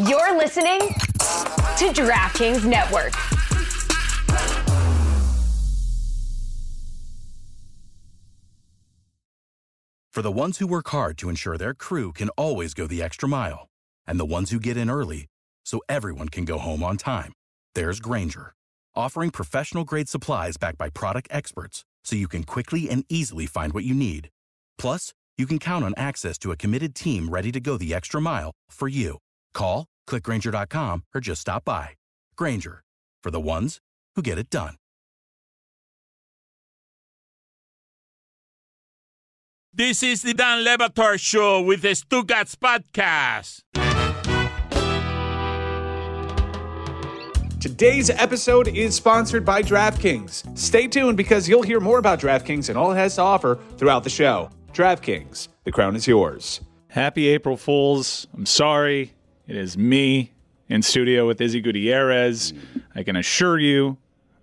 You're listening to DraftKings Network. For the ones who work hard to ensure their crew can always go the extra mile, and the ones who get in early so everyone can go home on time, there's Grainger, offering professional-grade supplies backed by product experts so you can quickly and easily find what you need. Plus, you can count on access to a committed team ready to go the extra mile for you. Call, click Grainger.com, or just stop by. Grainger, for the ones who get it done. This is the Dan Le Batard Show with the Stugotz podcast. Today's episode is sponsored by DraftKings. Stay tuned because you'll hear more about DraftKings and all it has to offer throughout the show. DraftKings, the crown is yours. Happy April Fools. I'm sorry. It is me in studio with Izzy Gutierrez. I can assure you,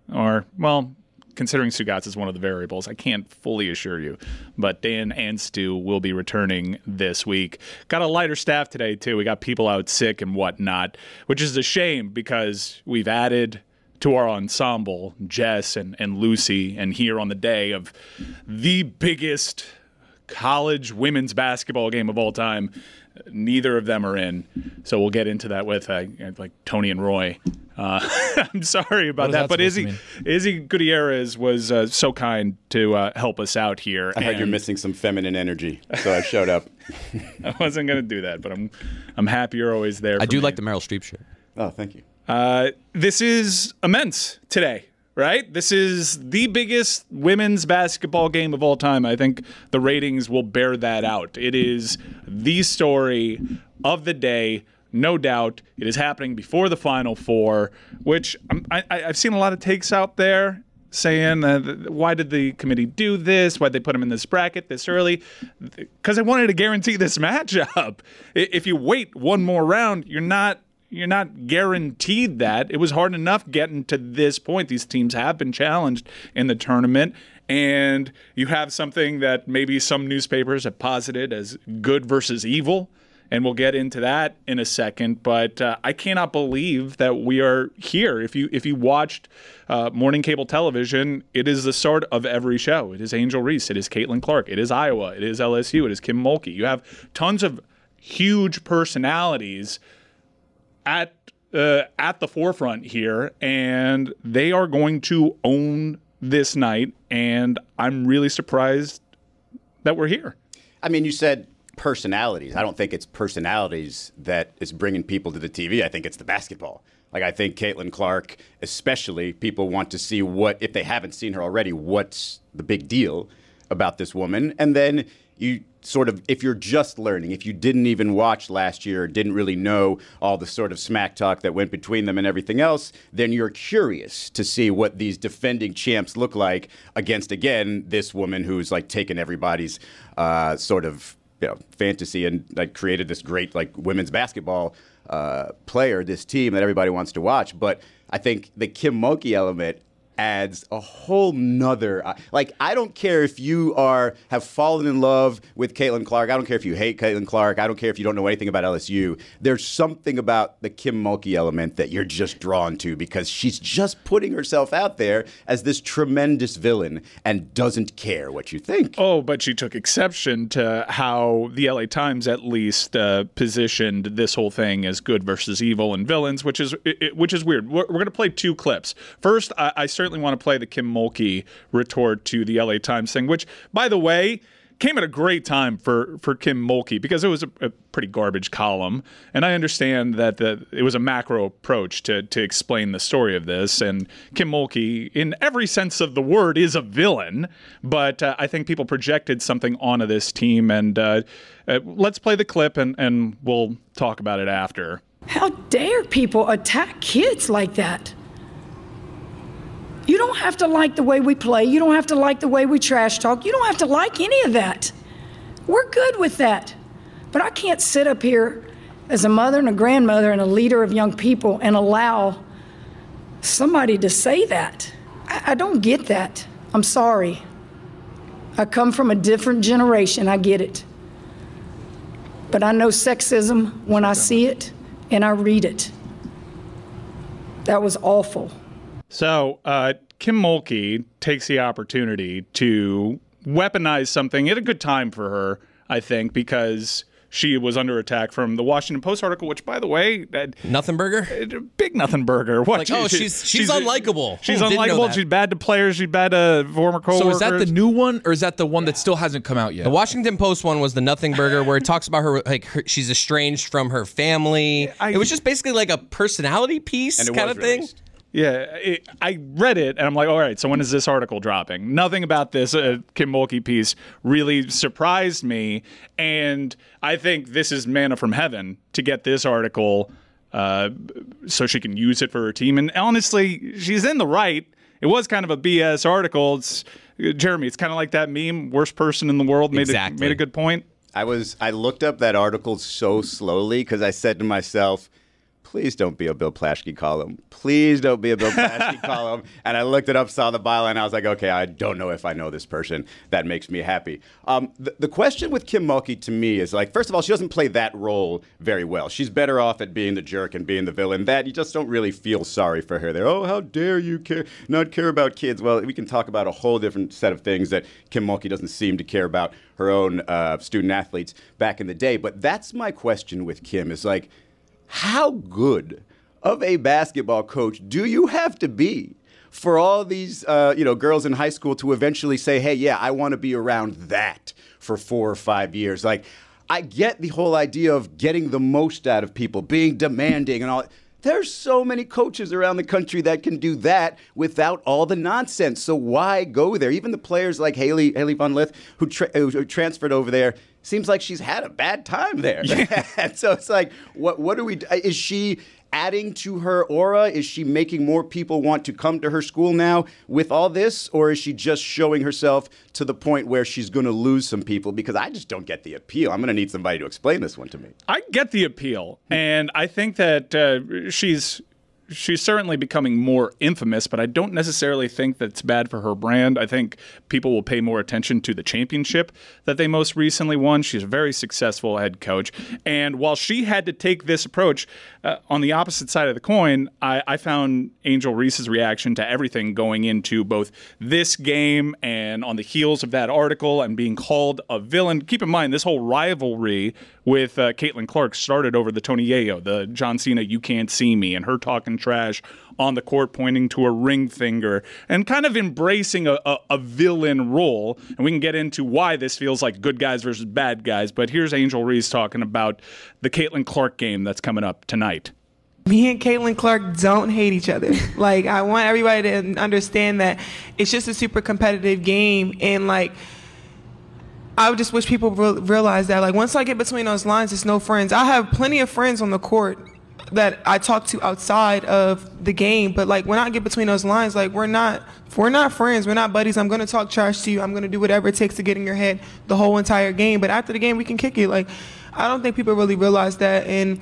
considering Stugotz is one of the variables, I can't fully assure you, but Dan and Stu will be returning this week. Got a lighter staff today, too. We got people out sick and whatnot, which is a shame because we've added to our ensemble Jess and Lucy, and here on the day of the biggest college women's basketball game of all time, neither of them are in. So we'll get into that with like Tony and Roy. I'm sorry about that, but Izzy Gutierrez was so kind to help us out here. I heard you're missing some feminine energy, so I showed up. I wasn't going to do that, but I'm happy you're always there. I do like the Meryl Streep shirt. Oh, thank you. This is immense today, right? This is the biggest women's basketball game of all time. I think the ratings will bear that out. It is the story of the day. No doubt, it is happening before the Final Four, which I've seen a lot of takes out there saying, why did the committee do this? Why did they put them in this bracket this early? Because they wanted to guarantee this matchup. If you wait one more round, you're not guaranteed that. It was hard enough getting to this point. These teams have been challenged in the tournament, and you have something that maybe some newspapers have posited as good versus evil. And we'll get into that in a second, but I cannot believe that we are here. If you watched morning cable television, it is the start of every show. It is Angel Reese, it is Caitlin Clark, it is Iowa, it is LSU, it is Kim Mulkey. You have tons of huge personalities at the forefront here, and they are going to own this night. And I'm really surprised that we're here. I mean, you said personalities. I don't think it's personalities that is bringing people to the TV. I think it's the basketball. Like, I think Caitlin Clark, especially, people want to see what, if they haven't seen her already, what's the big deal about this woman. And then you sort of, if you're just learning, if you didn't even watch last year, didn't really know all the sort of smack talk that went between them and everything else, then you're curious to see what these defending champs look like against, again, this woman who's like taken everybody's sort of, fantasy and like created this great like women's basketball player, this team that everybody wants to watch. But I think the Kim Mulkey element adds a whole nother I don't care if you have fallen in love with Caitlin Clark. I don't care if you hate Caitlin Clark. I don't care if you don't know anything about LSU. There's something about the Kim Mulkey element that you're just drawn to because she's just putting herself out there as this tremendous villain and doesn't care what you think. Oh, but she took exception to how the LA Times at least positioned this whole thing as good versus evil and villains, which is weird. We're going to play two clips. First, I certainly want to play the Kim Mulkey retort to the LA Times thing, which, by the way, came at a great time for Kim Mulkey because it was a pretty garbage column. And I understand that it was a macro approach to explain the story of this. And Kim Mulkey, in every sense of the word, is a villain. But I think people projected something onto this team. And let's play the clip and we'll talk about it after. How dare people attack kids like that? You don't have to like the way we play. You don't have to like the way we trash talk. You don't have to like any of that. We're good with that. But I can't sit up here as a mother and a grandmother and a leader of young people and allow somebody to say that. I don't get that. I'm sorry. I come from a different generation. I get it. But I know sexism when I see it, and I read it. That was awful. So Kim Mulkey takes the opportunity to weaponize something at a good time for her, I think, because she was under attack from the Washington Post article, which, by the way, nothing burger, big nothing burger. What? Like, she's unlikable. She's unlikable. She's bad to players. She's bad to former coworkers. So is that the new one, or is that the one that still hasn't come out yet? The Washington Post one was the nothing burger, where it talks about her she's estranged from her family. It was just basically like a personality piece kind of thing. Released. Yeah, I read it, and I'm like, all right, so when is this article dropping? Nothing about this Kim Mulkey piece really surprised me, and I think this is manna from heaven to get this article so she can use it for her team. And honestly, she's in the right. It was kind of a BS article. Jeremy, it's kind of like that meme, worst person in the world made a good point. I looked up that article so slowly because I said to myself, please don't be a Bill Plaschke column. Please don't be a Bill Plaschke column. And I looked it up, saw the byline, and I was like, okay, I don't know if I know this person. That makes me happy. The question with Kim Mulkey to me is, like, first of all, she doesn't play that role very well. She's better off at being the jerk and being the villain. That you just don't really feel sorry for her there. Oh, how dare you not care about kids? Well, we can talk about a whole different set of things that Kim Mulkey doesn't seem to care about her own student athletes back in the day. But that's my question with Kim is, like, how good of a basketball coach do you have to be for all these girls in high school to eventually say, hey, yeah, I want to be around that for 4 or 5 years? Like, I get the whole idea of getting the most out of people, being demanding and all. There's so many coaches around the country that can do that without all the nonsense. So why go there? Even the players like Haley Von Lith, who transferred over there, seems like she's had a bad time there. And so it's like, what do we do? Is she adding to her aura? Is she making more people want to come to her school now with all this? Or is she just showing herself to the point where she's going to lose some people? Because I just don't get the appeal. I'm going to need somebody to explain this one to me. I get the appeal. And I think that she's certainly becoming more infamous, but I don't necessarily think that's bad for her brand. I think people will pay more attention to the championship that they most recently won. She's a very successful head coach. And while she had to take this approach, on the opposite side of the coin, I found Angel Reese's reaction to everything going into both this game and on the heels of that article and being called a villain. Keep in mind, this whole rivalry with Caitlin Clark started over the Tony Yayo, the John Cena "You Can't See Me," and her talking trash on the court, pointing to a ring finger and kind of embracing a villain role. And we can get into why this feels like good guys versus bad guys. But here's Angel Reese talking about the Caitlin Clark game that's coming up tonight. Me and Caitlin Clark don't hate each other. Like, I want everybody to understand that it's just a super competitive game. And, like, I would just wish people realize that, like, once I get between those lines, it's no friends. I have plenty of friends on the court that I talk to outside of the game, but, like, when I get between those lines, like, we're not friends, we're not buddies. I'm gonna talk trash to you. I'm gonna do whatever it takes to get in your head the whole entire game. But after the game, we can kick it. Like, I don't think people really realize that, and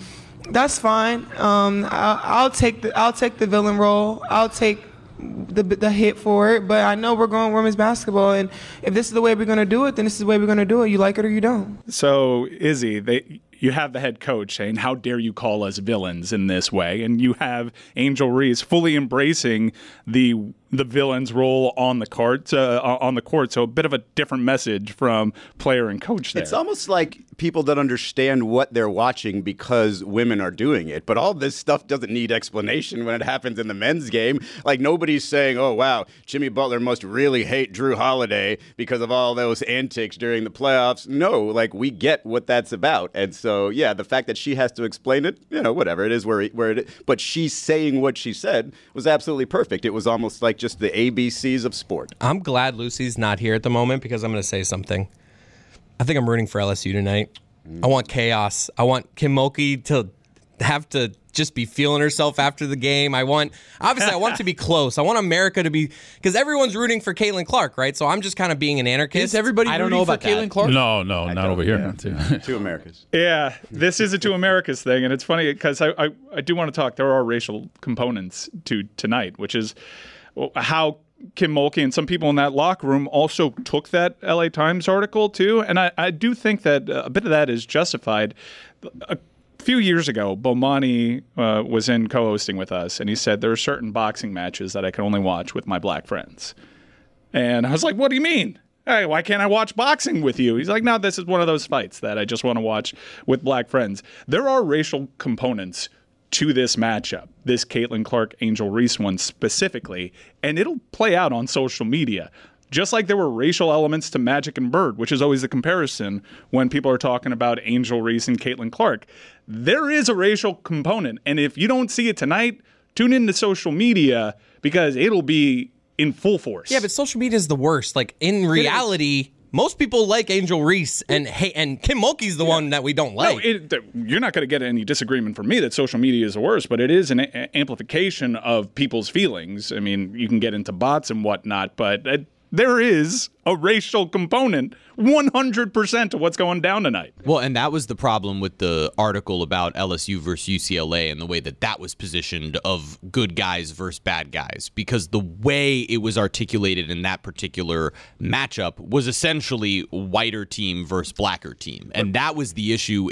that's fine. I'll take the villain role. I'll take the hit for it, but I know we're going women's basketball, and if this is the way we're going to do it, then this is the way we're going to do it. You like it or you don't. So, Izzy, you have the head coach saying, how dare you call us villains in this way? And you have Angel Reese fully embracing the villain's role on the court. So a bit of a different message from player and coach there. It's almost like people that understand what they're watching because women are doing it. But all this stuff doesn't need explanation when it happens in the men's game. Like, nobody's saying, oh, wow, Jimmy Butler must really hate Drew Holiday because of all those antics during the playoffs. No, like, we get what that's about. And so, yeah, the fact that she has to explain it, whatever, it is where it is. But she's saying what she said was absolutely perfect. It was almost like just the ABCs of sport. I'm glad Lucy's not here at the moment because I'm going to say something. I think I'm rooting for LSU tonight. I want chaos. I want Kim Mulkey to have to just be feeling herself after the game. I want it to be close. I want America to be, because everyone's rooting for Caitlin Clark, right? So I'm just kind of being an anarchist. Is everybody I don't know about Caitlin Clark? No, not over here. Two Americas. Yeah, this is a two Americas thing, and it's funny because I do want to talk. There are racial components to tonight, which is how Kim Mulkey and some people in that locker room also took that LA Times article too. And I do think that a bit of that is justified. few years ago, Bomani was in co-hosting with us, and he said there are certain boxing matches that I can only watch with my black friends. And I was like, what do you mean? Hey, why can't I watch boxing with you? He's like, no, this is one of those fights that I just want to watch with black friends. There are racial components to this matchup, this Caitlin Clark, Angel Reese one specifically, and it'll play out on social media. Just like there were racial elements to Magic and Bird, which is always the comparison when people are talking about Angel Reese and Caitlin Clark. There is a racial component, and if you don't see it tonight, tune into social media because it'll be in full force. Yeah, but social media is the worst. Like, in reality, most people like Angel Reese, and Kim Mulkey's the one that we don't like. No, you're not going to get any disagreement from me that social media is the worst, but it is an amplification of people's feelings. I mean, you can get into bots and whatnot, but there is a racial component 100% to what's going down tonight. Well, and that was the problem with the article about LSU versus UCLA and the way that was positioned of good guys versus bad guys, because the way it was articulated in that particular matchup was essentially whiter team versus blacker team. And that was the issue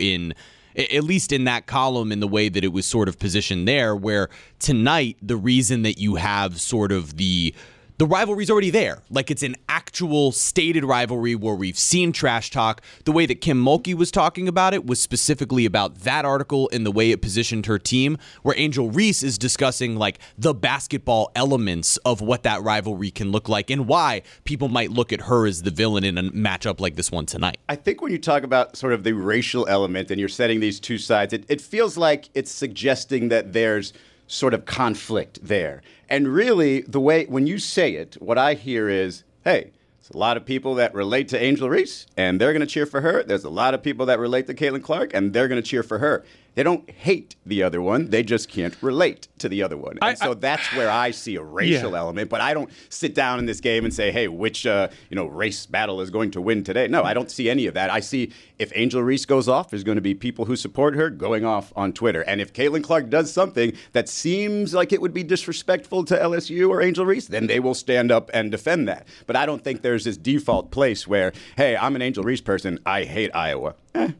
at least in that column, in the way that it was sort of positioned there, where tonight the reason that you have sort of the rivalry's already there. Like, it's an actual stated rivalry where we've seen trash talk. The way that Kim Mulkey was talking about it was specifically about that article and the way it positioned her team, where Angel Reese is discussing like the basketball elements of what that rivalry can look like and why people might look at her as the villain in a matchup like this one tonight. I think when you talk about sort of the racial element and you're setting these two sides, it feels like it's suggesting that there's sort of conflict there. And really, the way, when you say it, what I hear is, hey, there's a lot of people that relate to Angel Reese, and they're going to cheer for her. There's a lot of people that relate to Caitlin Clark, and they're going to cheer for her. They don't hate the other one. They just can't relate to the other one. And so that's where I see a racial element. But I don't sit down in this game and say, hey, which race battle is going to win today? No, I don't see any of that. I see if Angel Reese goes off, there's going to be people who support her going off on Twitter. And if Caitlin Clark does something that seems like it would be disrespectful to LSU or Angel Reese, then they will stand up and defend that. But I don't think there's this default place where, hey, I'm an Angel Reese person, I hate Iowa.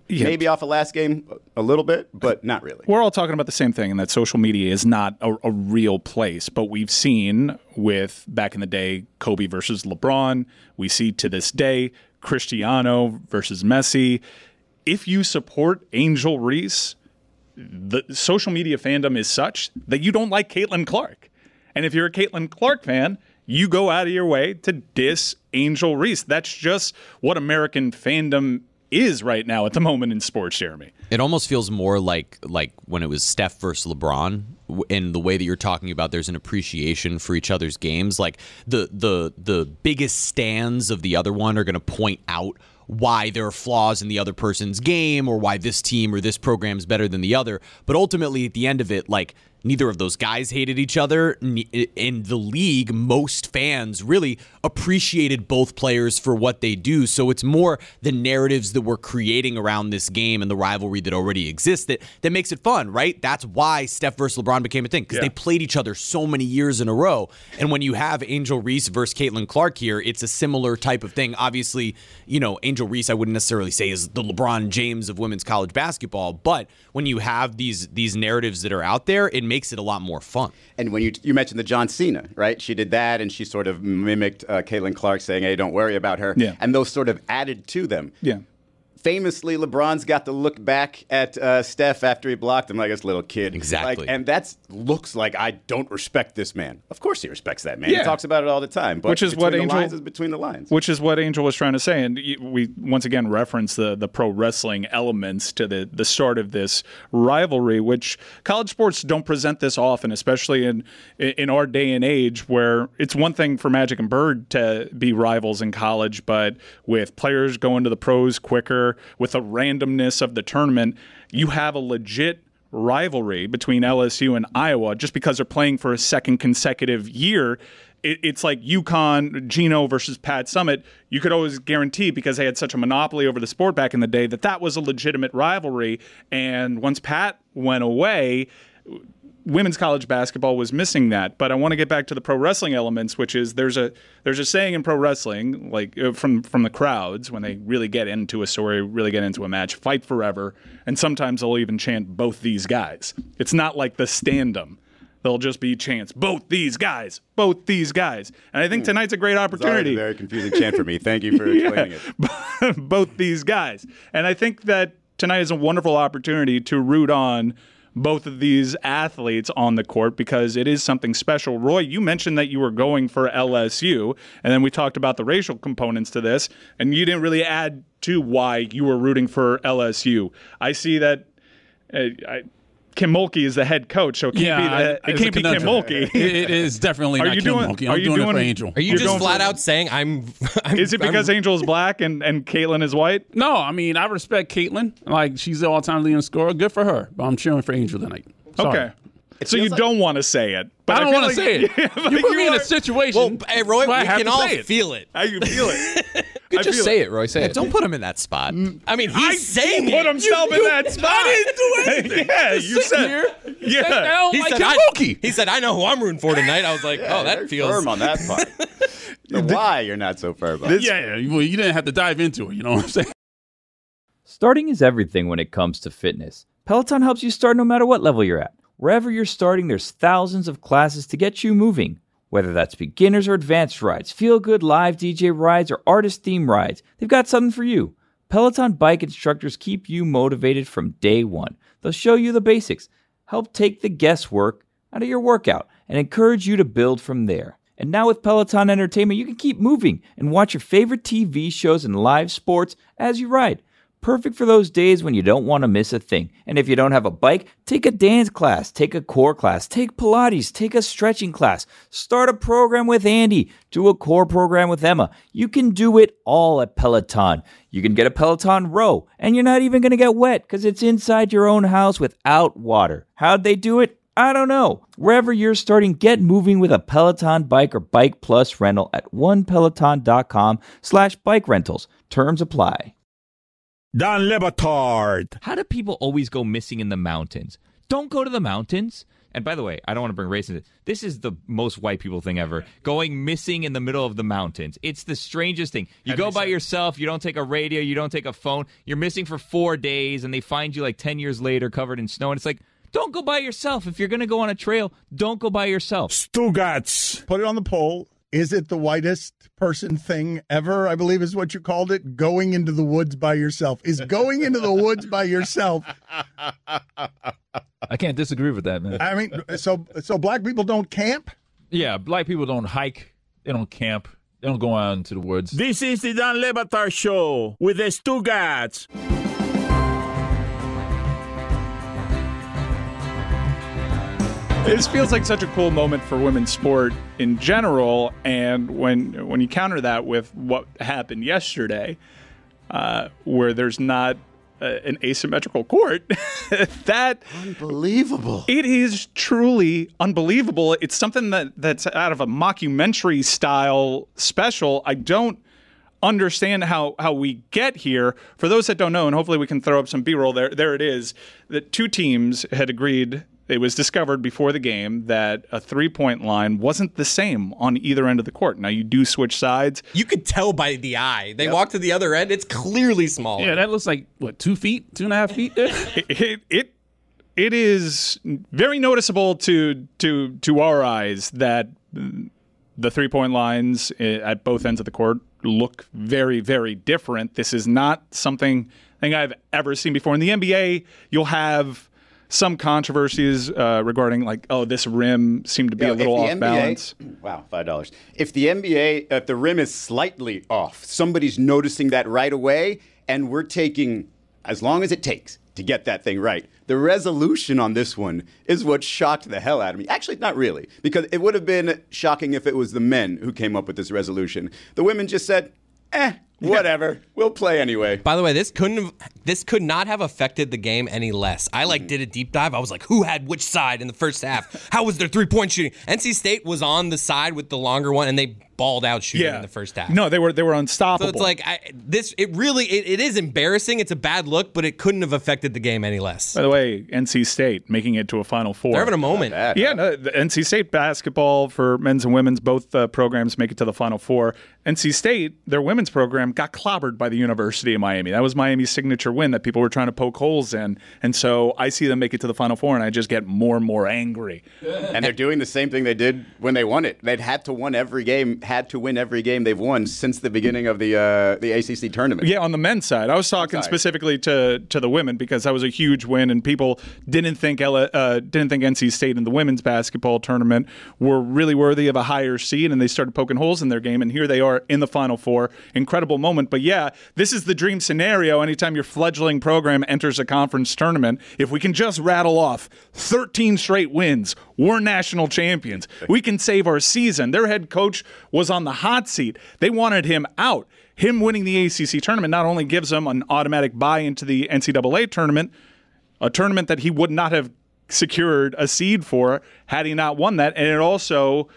Maybe off of last game a little bit, but not really. We're all talking about the same thing, and that social media is not a real place. But we've seen with, back in the day, Kobe versus LeBron. We see to this day Cristiano versus Messi. If you support Angel Reese, the social media fandom is such that you don't like Caitlin Clark. And if you're a Caitlin Clark fan, you go out of your way to diss Angel Reese. That's just what American fandom is right now at the moment in sports, Jeremy. It almost feels more like when it was Steph versus LeBron, in the way that you're talking about there's an appreciation for each other's games. Like the biggest stands of the other one are going to point out why there are flaws in the other person's game or why this team or this program is better than the other. But ultimately, at the end of it, like, neither of those guys hated each other. In the league, most fans really appreciated both players for what they do. So it's more the narratives that we're creating around this game and the rivalry that already exists that makes it fun, right? That's why Steph versus LeBron became a thing, because they played each other so many years in a row. And when you have Angel Reese versus Caitlin Clark here, it's a similar type of thing. Obviously, Angel Reese, I wouldn't necessarily say is the LeBron James of women's college basketball, but when you have these narratives that are out there, it makes it a lot more fun. And when you mentioned the John Cena, right? She did that, and she sort of mimicked Caitlin Clark, saying, hey, don't worry about her. Yeah. And those sort of added to them. Yeah. Famously, LeBron's got to look back at Steph after he blocked him like this little kid. Exactly. And that looks like, I don't respect this man. Of course he respects that man. Yeah. He talks about it all the time. But which is what Angel is between the lines. Which is what Angel was trying to say. And we once again reference the pro wrestling elements to the start of this rivalry, which college sports don't present this often, especially in our day and age, where it's one thing for Magic and Bird to be rivals in college, but with players going to the pros quicker, with the randomness of the tournament, you have a legit rivalry between LSU and Iowa just because they're playing for a second consecutive year. It's like UConn, Gino versus Pat Summitt. You could always guarantee, because they had such a monopoly over the sport back in the day, that was a legitimate rivalry. And once Pat went away, women's college basketball was missing that. But I want to get back to the pro wrestling elements, which is there's a saying in pro wrestling, like from the crowds when they really get into a story, really get into a match, fight forever, and sometimes they'll even chant both these guys. It's not like the stand-em. They'll just be chants, both these guys, both these guys. And I think tonight's a great opportunity. It's a very confusing chant for me. Thank you for explaining it. Both these guys. And I think that tonight is a wonderful opportunity to root on both of these athletes on the court because it is something special. Roy, you mentioned that you were going for LSU, and then we talked about the racial components to this, and you didn't really add to why you were rooting for LSU. I see that Kim Mulkey is the head coach, so it can't be Kim Mulkey. It is definitely not Kim Mulkey. I'm doing it for Angel. Are you just flat out saying I'm is it because Angel is black and Caitlin is white? No, I mean, I respect Caitlin. Like, she's the all-time leading scorer. Good for her. But I'm cheering for Angel tonight. Sorry. Okay. So you don't want to say it. But I don't want to say it. You put me in a situation. Well, hey, Roy, we can all feel it. How you feel it? You just say it, Roy. Say it. Don't put him in that spot. I mean, he's saying put himself in that spot. I didn't do anything. Yeah, you said. Yeah. He said, I know who I'm rooting for tonight. I was like, that feels firm on that part. Why you're not so firm on it? Yeah. Well, you didn't have to dive into it. You know what I'm saying? Starting is everything when it comes to fitness. Peloton helps you start no matter what level you're at. Wherever you're starting, there's thousands of classes to get you moving. Whether that's beginners or advanced rides, feel-good live DJ rides, or artist-themed rides, they've got something for you. Peloton bike instructors keep you motivated from day one. They'll show you the basics, help take the guesswork out of your workout, and encourage you to build from there. And now with Peloton Entertainment, you can keep moving and watch your favorite TV shows and live sports as you ride. Perfect for those days when you don't want to miss a thing. And if you don't have a bike, take a dance class, take a core class, take Pilates, take a stretching class, start a program with Andy, do a core program with Emma. You can do it all at Peloton. You can get a Peloton row, and you're not even going to get wet because it's inside your own house without water. How'd they do it? I don't know. Wherever you're starting, get moving with a Peloton bike or Bike Plus rental at onepeloton.com/bike rentals. Terms apply. Dan Le Batard. How do people always go missing in the mountains? Don't go to the mountains. And by the way, I don't want to bring race into it. This is the most white people thing ever. Going missing in the middle of the mountains. It's the strangest thing. You go by yourself. You don't take a radio. You don't take a phone. You're missing for 4 days, and they find you like 10 years later covered in snow. And it's like, don't go by yourself. If you're going to go on a trail, don't go by yourself. Stugotz. Put it on the poll. Is it the whitest person thing ever, I believe is what you called it, going into the woods by yourself? Is going into the woods by yourself? I can't disagree with that, man. I mean, so black people don't camp? Yeah, black people don't hike. They don't camp. They don't go out into the woods. This is the Dan Le Batard Show with the Stugotz. This feels like such a cool moment for women's sport in general, and when you counter that with what happened yesterday, where there's not an asymmetrical court, that unbelievable. It is truly unbelievable. It's something that's out of a mockumentary style special. I don't understand how we get here. For those that don't know, and hopefully we can throw up some B-roll there it is, that two teams had agreed. It was discovered before the game that a three-point line wasn't the same on either end of the court. Now, you do switch sides. You could tell by the eye. They walk to the other end. It's clearly smaller. Yeah, that looks like, 2 feet, 2.5 feet there? It is very noticeable to our eyes that the three-point lines at both ends of the court look very, very different. This is not something I've ever seen before. In the NBA, you'll have some controversies regarding this rim seemed to be a little off balance. Wow, $5. If the rim is slightly off, somebody's noticing that right away, and we're taking as long as it takes to get that thing right. The resolution on this one is what shocked the hell out of me. Actually, not really, because it would have been shocking if it was the men who came up with this resolution. The women just said, whatever. We'll play anyway. By the way, this could not have affected the game any less. I did a deep dive. I was like, who had which side in the first half? How was their three-point shooting? NC State was on the side with the longer one, and they balled out shooting in the first half. No, they were unstoppable. So it's like it is embarrassing. It's a bad look, but it couldn't have affected the game any less. By the way, NC State making it to a Final Four. They're having a moment. Yeah, no, the NC State basketball for men's and women's, both programs make it to the Final Four. NC State, their women's program, got clobbered by the University of Miami. That was Miami's signature win that people were trying to poke holes in. And so I see them make it to the Final Four, and I just get more and more angry. And they're doing the same thing they did when they won it. They'd had to win every game they've won since the beginning of the ACC tournament. Yeah, on the men's side. I was talking specifically to the women because that was a huge win, and people didn't think NC State in the women's basketball tournament were really worthy of a higher seed, and they started poking holes in their game, and here they are in the Final Four. Incredible moment. But yeah, this is the dream scenario anytime your fledgling program enters a conference tournament. If we can just rattle off 13 straight wins, we're national champions. We can save our season. Their head coach was on the hot seat. They wanted him out. Him winning the ACC tournament not only gives them an automatic bye into the NCAA tournament, a tournament that he would not have secured a seed for had he not won that, and it also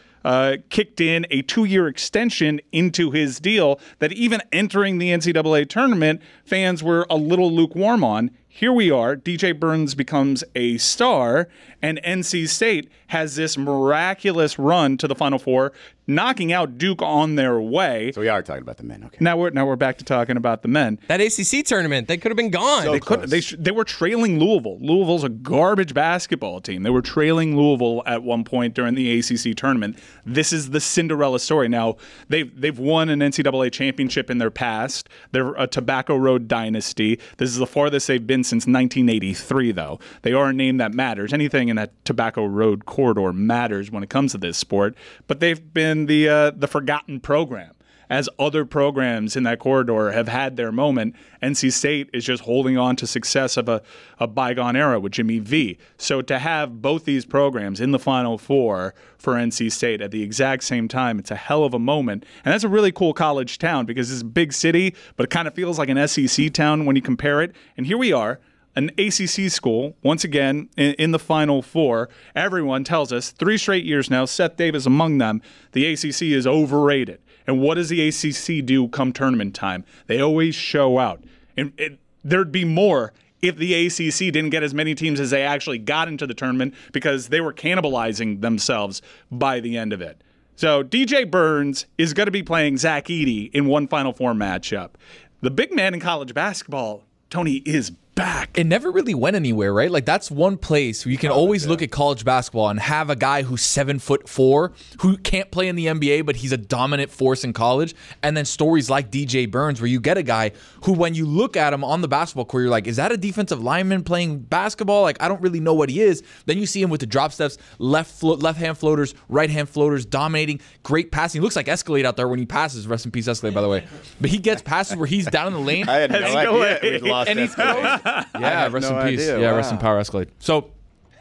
kicked in a 2-year extension into his deal that even entering the NCAA tournament, fans were a little lukewarm on. Here we are, DJ Burns becomes a star, and NC State has this miraculous run to the Final Four, knocking out Duke on their way. So we are talking about the men, okay. Now we're back to talking about the men. That ACC tournament, they could have been gone. They were trailing Louisville. Louisville's a garbage basketball team. They were trailing Louisville at one point during the ACC tournament. This is the Cinderella story. Now, they've won an NCAA championship in their past. They're a Tobacco Road dynasty. This is the farthest they've been since 1983, though. They are a name that matters. Anything in that Tobacco Road corridor matters when it comes to this sport. But they've been the forgotten program. As other programs in that corridor have had their moment, NC State is just holding on to success of a bygone era with Jimmy V. So to have both these programs in the Final Four for NC State at the exact same time, it's a hell of a moment. And that's a really cool college town because it's a big city, but it kind of feels like an SEC town when you compare it. And here we are, an ACC school, once again, in the Final Four. Everyone tells us 3 straight years now, Seth Davis among them, the ACC is overrated. And what does the ACC do come tournament time? They always show out. And there'd be more if the ACC didn't get as many teams as they actually got into the tournament because they were cannibalizing themselves by the end of it. So DJ Burns is going to be playing Zach Edey in one Final Four matchup. The big man in college basketball, Tony, is back. It never really went anywhere, right? Like that's one place where you can always look at college basketball and have a guy who's 7'4" who can't play in the NBA, but he's a dominant force in college. And then stories like DJ Burns, where you get a guy who, when you look at him on the basketball court, you're like, is that a defensive lineman playing basketball? Like, I don't really know what he is. Then you see him with the drop steps, left hand floaters, right hand floaters, dominating, great passing. He looks like Escalade out there when he passes. Rest in peace, Escalade, by the way. But he gets passes where he's down in the lane. I had no idea we lost and he's close. Yeah, rest in peace. Idea. Yeah, wow. Rest in power, Escalade. So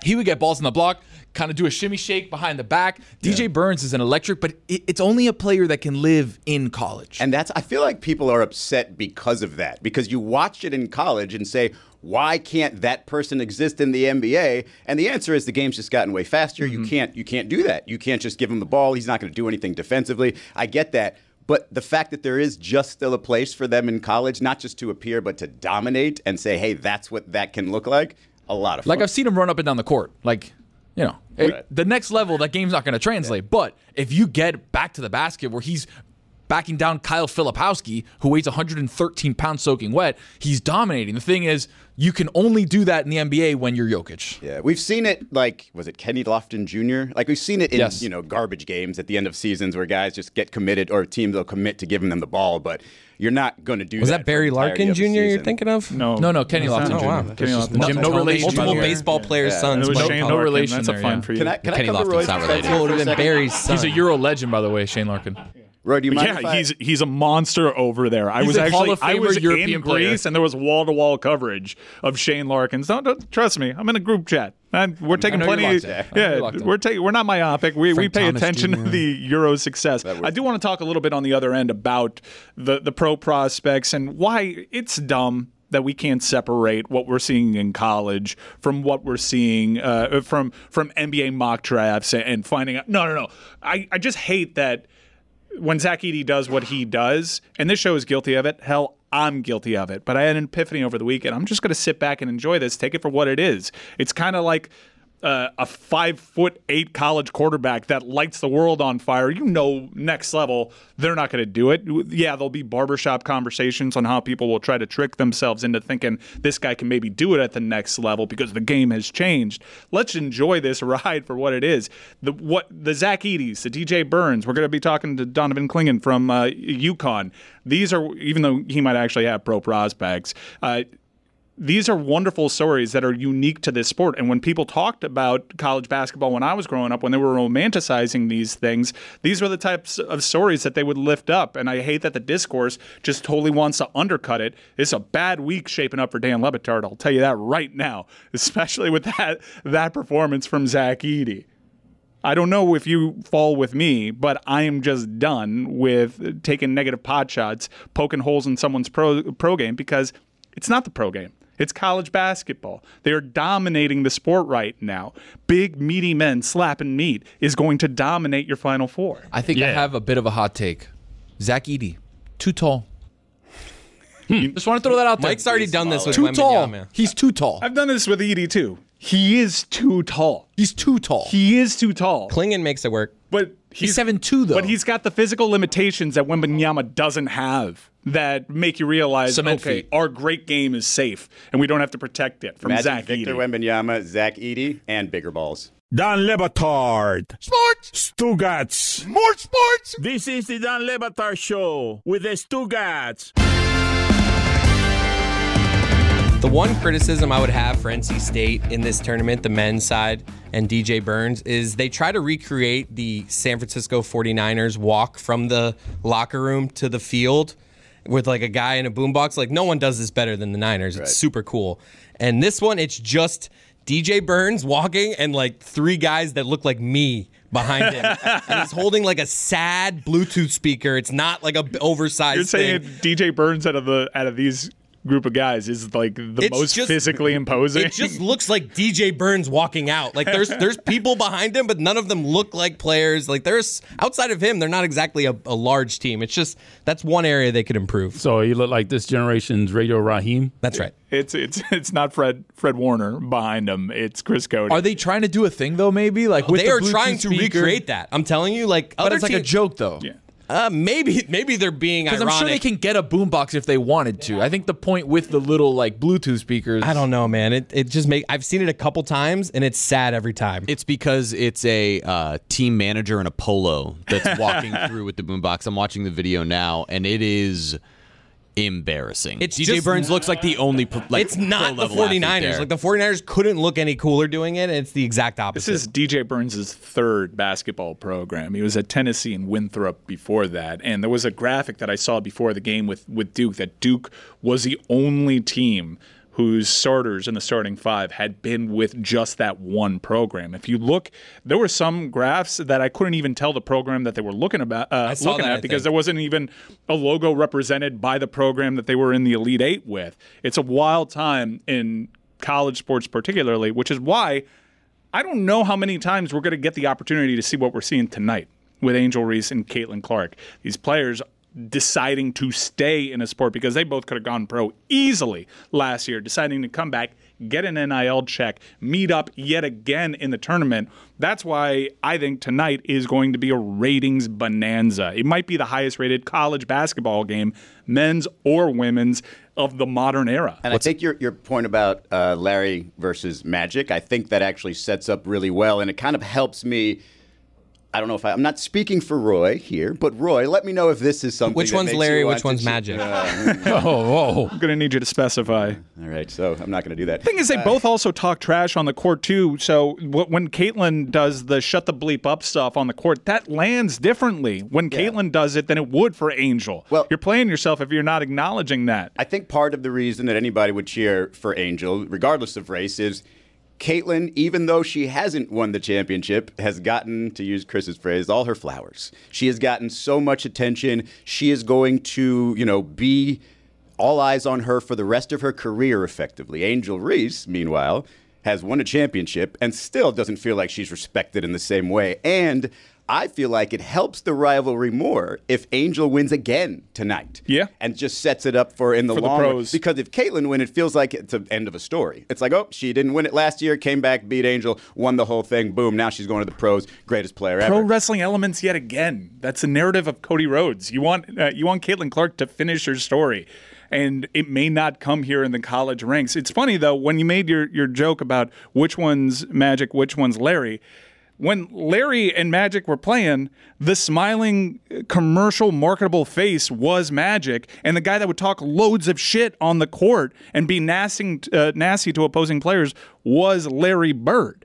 he would get balls in the block, kind of do a shimmy shake behind the back. DJ Burns is an electric, but it's only a player that can live in college. And I feel like people are upset because of that, because you watch it in college and say, why can't that person exist in the NBA? And the answer is the game's just gotten way faster. Mm-hmm. You can't do that. You can't just give him the ball. He's not going to do anything defensively. I get that. But the fact that there is just still a place for them in college, not just to appear, but to dominate and say, hey, that's what that can look like, a lot of fun. Like, I've seen him run up and down the court. Like, you know, the next level, that game's not going to translate. But if you get back to the basket where he's backing down Kyle Filipowski, who weighs 113 pounds soaking wet, he's dominating. The thing is, you can only do that in the NBA when you're Jokic. Yeah, we've seen it, like, was it Kenny Lofton Jr.? Like, we've seen it in, garbage games at the end of seasons where guys just get committed, or teams will commit to giving them the ball, but you're not going to do that. Was that Barry Larkin Jr. you're thinking of? No, Kenny Lofton Jr. Wow. Kenny Lofton. No relation. Multiple baseball players' sons. No relation. That's there, a fine for you. Can I Kenny cover Lofton's Roy's not defense related. for a Would have been second? Barry's son. He's a Euro legend, by the way, Shane Larkin. Roy, do you mind he's a monster over there. I was a Hall of in Famer European Greece, player. and there was wall-to-wall coverage of Shane Larkin. Don't trust me. I'm in a group chat. We're taking plenty. We're not myopic. We pay Thomas attention Jr. to the Euro success. I do want to talk a little bit on the other end about the pro prospects and why it's dumb that we can't separate what we're seeing in college from what we're seeing from NBA mock drafts and finding out. No. I just hate that when Zach Edey does what he does, and this show is guilty of it, hell, I'm guilty of it. But I had an epiphany over the weekend. I'm just going to sit back and enjoy this, take it for what it is. It's kind of like a 5'8" college quarterback that lights the world on fire. Next level, they're not going to do it. Yeah, there'll be barbershop conversations on how people will try to trick themselves into thinking this guy can maybe do it at the next level because the game has changed. Let's enjoy this ride for what it is. The Zach Edeys, the DJ Burns. We're going to be talking to Donovan Clingan from UConn. These are, even though he might actually have pro prospects, these are wonderful stories that are unique to this sport. And when people talked about college basketball when I was growing up, when they were romanticizing these things, these were the types of stories that they would lift up. And I hate that the discourse just totally wants to undercut it. It's a bad week shaping up for Dan Le Batard. I'll tell you that right now, especially with that performance from Zach Edey. I don't know if you fall with me, but I am just done with taking negative pot shots, poking holes in someone's pro game, because it's not the pro game. It's college basketball. They are dominating the sport right now. Big, meaty men slapping meat is going to dominate your Final Four. I think I have a bit of a hot take. Zach Edey, too tall. Just want to throw that out there. Mike's already done this with too tall. Wembanyama. He's too tall. I've done this with Edey too. He is too tall. He's too tall. He is too tall. Clingan makes it work. But he's 7'2", though. But he's got the physical limitations that Wembanyama doesn't have that make you realize, our great game is safe, and we don't have to protect it from Zach Edey. Victor Wembanyama, Zach Edey, and bigger balls. Dan Le Batard. Sports. Stugotz. More sports. This is the Dan Le Batard Show with the Stugotz. The one criticism I would have for NC State in this tournament, the men's side and DJ Burns, is they try to recreate the San Francisco 49ers walk from the locker room to the field with like a guy in a boombox. Like, no one does this better than the Niners. It's super cool. And this one, it's just DJ Burns walking and like three guys that look like me behind him. And he's holding like a sad Bluetooth speaker. It's not like a oversized thing. You're saying DJ Burns out of these group of guys is like the most physically imposing. It just looks like DJ Burns walking out. Like there's people behind him, but none of them look like players. Like there's outside of him, they're not exactly a large team. It's just that's one area they could improve. So you look like this generation's Radio Raheem. That's right. It's not Fred Warner behind him. It's Chris Cody. Are they trying to do a thing though? Maybe like with they are Bluetooth trying to speaker? recreate that. I'm telling you, like, but it's like a joke though. Yeah. Maybe they're being ironic. Because I'm sure they can get a boombox if they wanted to. I think the point with the little like Bluetooth speakers. I don't know, man. It just I've seen it a couple times and it's sad every time. It's because it's a team manager in a polo that's walking through with the boombox. I'm watching the video now, and it is embarrassing. DJ Burns looks like the only it's not the 49ers. Like the 49ers couldn't look any cooler doing it, and it's the exact opposite. This is DJ Burns' third basketball program. He was at Tennessee and Winthrop before that. And there was a graphic that I saw before the game with Duke that Duke was the only team whose starters in the starting five had been with just that one program. If you look, there were some graphs that I couldn't even tell the program that they were looking at because there wasn't even a logo represented by the program that they were in the Elite Eight with. It's a wild time in college sports particularly, which is why I don't know how many times we're going to get the opportunity to see what we're seeing tonight with Angel Reese and Caitlin Clark. These players deciding to stay in a sport because they both could have gone pro easily last year, deciding to come back, get an NIL check, meet up yet again in the tournament. That's why I think tonight is going to be a ratings bonanza. It might be the highest rated college basketball game, men's or women's, of the modern era. And I think your point about Larry versus Magic, I think that actually sets up really well, and it kind of helps me. I don't know if I'm not speaking for Roy here, but Roy, let me know if this is something. Which one's Larry? Which one's Magic? I'm going to need you to specify. All right, so I'm not going to do that. The thing is, they both also talk trash on the court, too. So when Caitlin does the shut the bleep up stuff on the court, that lands differently when Caitlin does it than it would for Angel. Well, you're playing yourself if you're not acknowledging that. I think part of the reason that anybody would cheer for Angel, regardless of race, is Caitlin, even though she hasn't won the championship, has gotten, to use Chris's phrase, all her flowers. She has gotten so much attention. She is going to, be all eyes on her for the rest of her career, effectively. Angel Reese, meanwhile, has won a championship and still doesn't feel like she's respected in the same way. And I feel like it helps the rivalry more if Angel wins again tonight. Yeah. And just sets it up for in the long run. Because if Caitlin wins, it feels like it's the end of a story. It's like, oh, she didn't win it last year, came back, beat Angel, won the whole thing, boom, now she's going to the pros, greatest player ever. Pro wrestling elements yet again. That's the narrative of Cody Rhodes. You want Caitlin Clark to finish her story. And it may not come here in the college ranks. It's funny, though, when you made your joke about which one's Magic, which one's Larry. When Larry and Magic were playing, the smiling, commercial, marketable face was Magic, and the guy that would talk loads of shit on the court and be nasty to opposing players was Larry Bird.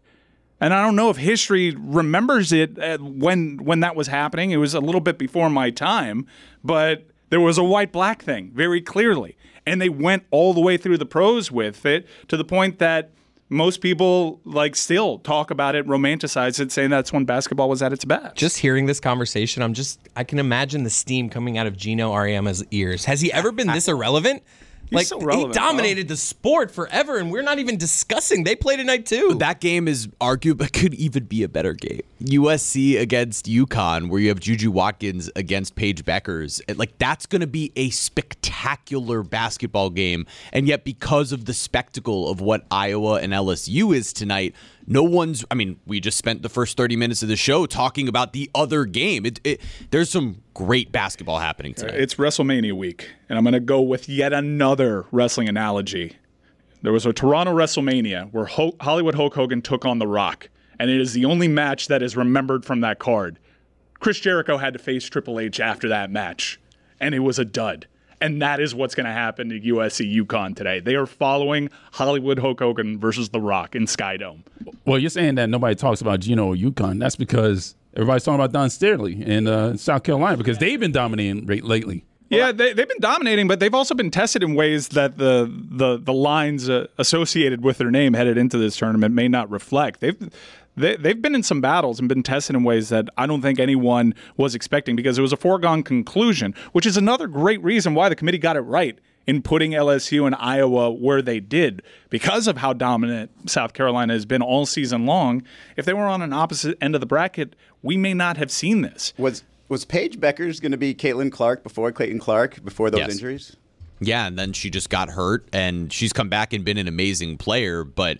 And I don't know if history remembers it when that was happening. It was a little bit before my time, but there was a white-black thing very clearly. And they went all the way through the pros with it to the point that most people still talk about it, romanticize it, saying that's when basketball was at its best. Just hearing this conversation, I can imagine the steam coming out of Gino Auriemma's ears. Has he ever been this irrelevant? He's so relevant, he dominated the sport forever, and we're not even discussing. They play tonight, too. That game is arguably could even be a better game. USC against UConn, where you have Juju Watkins against Paige Beckers. That's going to be a spectacular basketball game. And yet, because of the spectacle of what Iowa and LSU is tonight, we just spent the first 30 minutes of the show talking about the other game. There's some great basketball happening tonight. It's WrestleMania week, and I'm going to go with yet another wrestling analogy. There was a Toronto WrestleMania where Hollywood Hulk Hogan took on The Rock, and it is the only match that is remembered from that card. Chris Jericho had to face Triple H after that match, and it was a dud. And that is what's going to happen to USC UConn today. They are following Hollywood Hulk Hogan versus The Rock in Skydome. Well, you're saying that nobody talks about Gino or UConn. That's because everybody's talking about Don Sterling in South Carolina because they've been dominating lately. Yeah, they've been dominating, but they've also been tested in ways that the lines associated with their name headed into this tournament may not reflect. They've been in some battles and been tested in ways that I don't think anyone was expecting because it was a foregone conclusion, which is another great reason why the committee got it right in putting LSU and Iowa where they did because of how dominant South Carolina has been all season long. If they were on an opposite end of the bracket, we may not have seen this. Was Paige Beckers going to be Caitlin Clark before Clayton Clark before those injuries? Yeah, and then she just got hurt, and she's come back and been an amazing player, but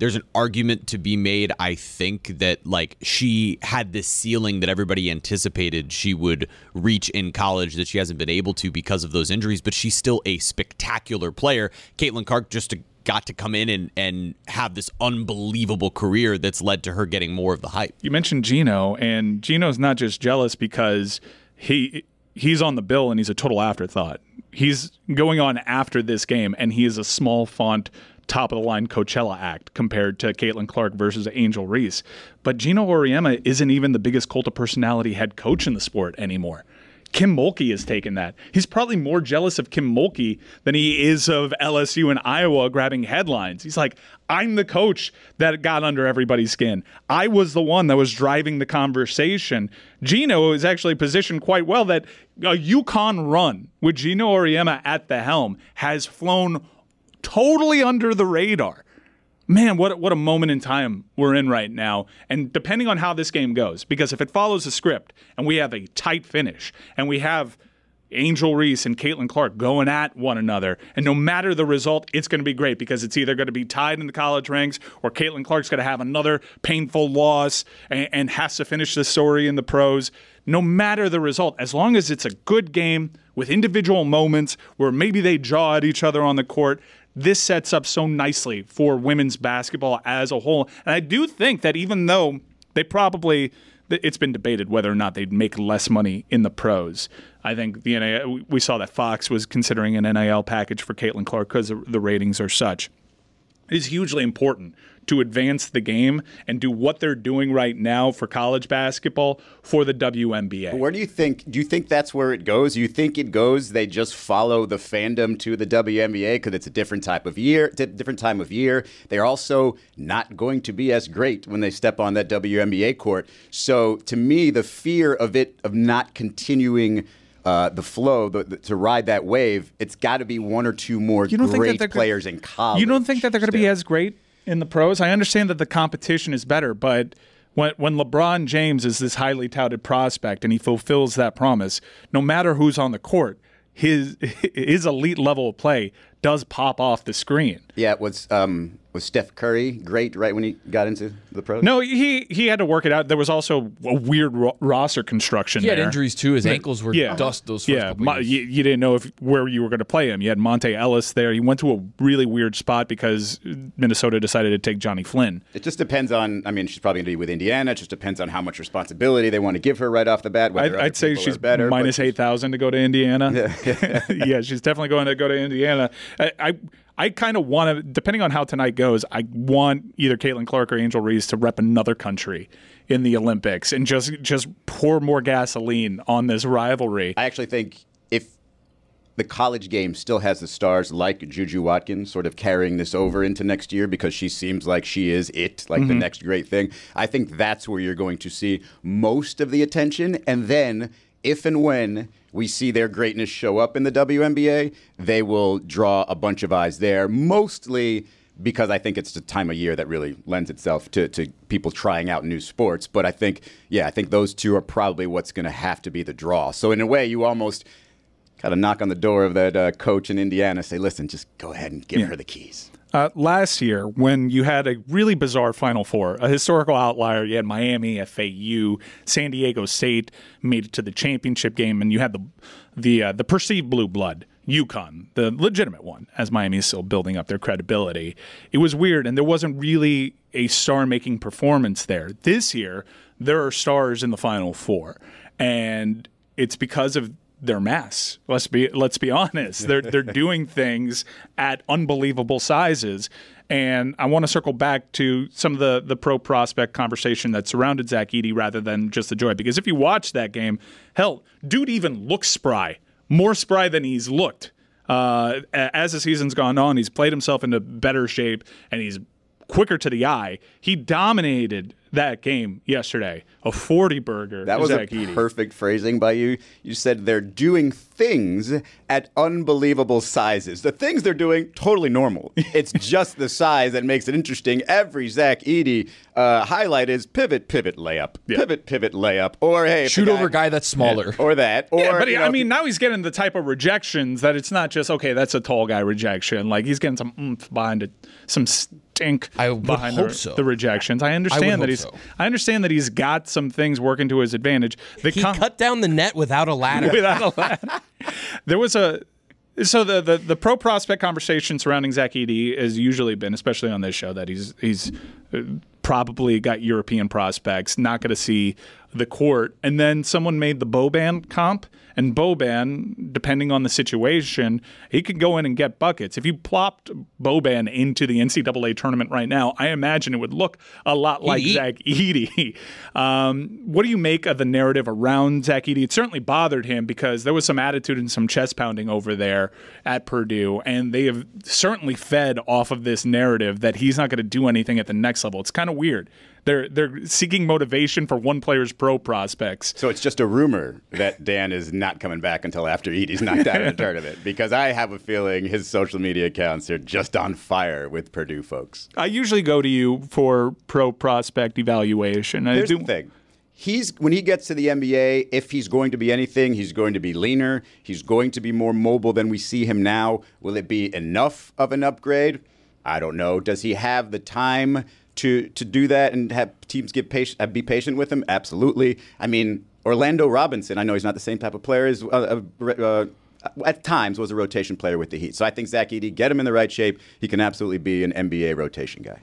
there's an argument to be made, I think, that she had this ceiling that everybody anticipated she would reach in college that she hasn't been able to because of those injuries, but she's still a spectacular player. Caitlin Clark just got to come in and have this unbelievable career that's led to her getting more of the hype. You mentioned Gino, and Gino's not just jealous because he's on the bill and he's a total afterthought. He's going on after this game, and he is a small font top-of-the-line Coachella act compared to Caitlin Clark versus Angel Reese. But Gino Auriemma isn't even the biggest cult of personality head coach in the sport anymore. Kim Mulkey has taken that. He's probably more jealous of Kim Mulkey than he is of LSU and Iowa grabbing headlines. He's like, I'm the coach that got under everybody's skin. I was the one that was driving the conversation. Gino is actually positioned quite well that a UConn run with Gino Auriemma at the helm has flown totally under the radar. Man, what a moment in time we're in right now. And depending on how this game goes, because if it follows a script and we have a tight finish and we have Angel Reese and Caitlin Clark going at one another, and no matter the result, it's going to be great because it's either going to be tied in the college ranks or Caitlin Clark's going to have another painful loss and has to finish the story in the pros. No matter the result, as long as it's a good game with individual moments where maybe they jaw at each other on the court, this sets up so nicely for women's basketball as a whole. And I do think that even though it's been debated whether or not they'd make less money in the pros. I think the NIL, we saw that Fox was considering an NIL package for Caitlin Clark because the ratings are such. It is hugely important to advance the game and do what they're doing right now for college basketball for the WNBA. Where do you think that's where it goes? You think it goes they just follow the fandom to the WNBA because it's a different time of year. They're also not going to be as great when they step on that WNBA court. So to me, the fear of not continuing the flow, to ride that wave, it's got to be one or two more great players in college. You don't think that they're going to be as great in the pros. I understand that the competition is better, but when LeBron James is this highly touted prospect and he fulfills that promise, no matter who's on the court, his elite level of play does pop off the screen. Yeah, was Steph Curry great right when he got into the pros? No, he had to work it out. There was also a weird roster construction. He had there. injuries too. His ankles were dust those first couple years. You didn't know where you were going to play him. You had Monte Ellis there. He went to a really weird spot because Minnesota decided to take Johnny Flynn. It just depends on, I mean, she's probably going to be with Indiana. It just depends on how much responsibility they want to give her right off the bat. I'd say she's better, minus 8,000 to go to Indiana. Yeah, she's definitely going to go to Indiana. I kind of want to, depending on how tonight goes, I want either Caitlin Clark or Angel Reese to rep another country in the Olympics and just pour more gasoline on this rivalry. I actually think if the college game still has the stars like Juju Watkins sort of carrying this over into next year because she seems like she is the next great thing, I think that's where you're going to see most of the attention. And then if and when we see their greatness show up in the WNBA, they will draw a bunch of eyes there, mostly because I think it's the time of year that really lends itself to people trying out new sports. But I think those two are probably what's going to have to be the draw. So in a way, you almost got to knock on the door of that coach in Indiana, say, listen, just go ahead and give her the keys. Last year, when you had a really bizarre Final Four, a historical outlier, you had Miami, FAU, San Diego State made it to the championship game, and you had the perceived blue blood, UConn, the legitimate one, as Miami is still building up their credibility. It was weird, and there wasn't really a star-making performance there. This year, there are stars in the Final Four, and it's because of their mass. Let's be honest. They're doing things at unbelievable sizes. And I want to circle back to some of the pro prospect conversation that surrounded Zach Edey rather than just the joy. Because if you watch that game, hell, dude even looks spry. More spry than he's looked. As the season's gone on, he's played himself into better shape and he's quicker to the eye. He dominated that game yesterday. A 40 burger. That was Zach a Edey. Perfect phrasing by you. You said they're doing things at unbelievable sizes. The things they're doing, totally normal. It's just the size that makes it interesting. Every Zach Edey highlight is pivot, layup. Yeah. Pivot, layup. Or, hey, shoot over a guy that's smaller. Or that. Or, yeah, but I mean, now he's getting the type of rejections that it's not just, okay, that's a tall guy rejection. Like, he's getting some oomph behind it, some stink behind the rejections. I understand that he's got some things working to his advantage. He cut down the net without a ladder. There was the pro prospect conversation surrounding Zach Edey has usually been, especially on this show, that he's probably got European prospects, not going to see the court. And then someone made the Boban comp, and Boban, depending on the situation, he could go in and get buckets. If you plopped Boban into the NCAA tournament right now, I imagine it would look a lot like Zach Edey. What do you make of the narrative around Zach Edey? It certainly bothered him because there was some attitude and some chest pounding over there at Purdue, and they have certainly fed off of this narrative that he's not going to do anything at the next level. It's kind of weird. They're seeking motivation for one player's pro prospects. So it's just a rumor that Dan is not coming back until after Edey's knocked out of the tournament, because I have a feeling his social media accounts are just on fire with Purdue folks. I usually go to you for pro prospect evaluation. Here's the thing. When he gets to the NBA, if he's going to be anything, he's going to be leaner. He's going to be more mobile than we see him now. Will it be enough of an upgrade? I don't know. Does he have the time to do that and have teams be patient with him? Absolutely. I mean, Orlando Robinson, I know he's not the same type of player as at times was a rotation player with the Heat. So I think Zach Edey, get him in the right shape, he can absolutely be an NBA rotation guy.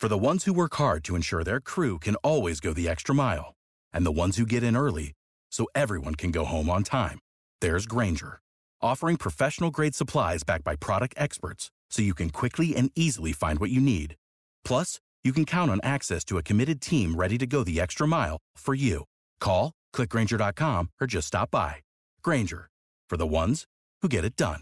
For the ones who work hard to ensure their crew can always go the extra mile, and the ones who get in early so everyone can go home on time, there's Grainger, offering professional-grade supplies backed by product experts so you can quickly and easily find what you need. Plus, you can count on access to a committed team ready to go the extra mile for you. Call, click Grainger.com, or just stop by. Grainger, for the ones who get it done.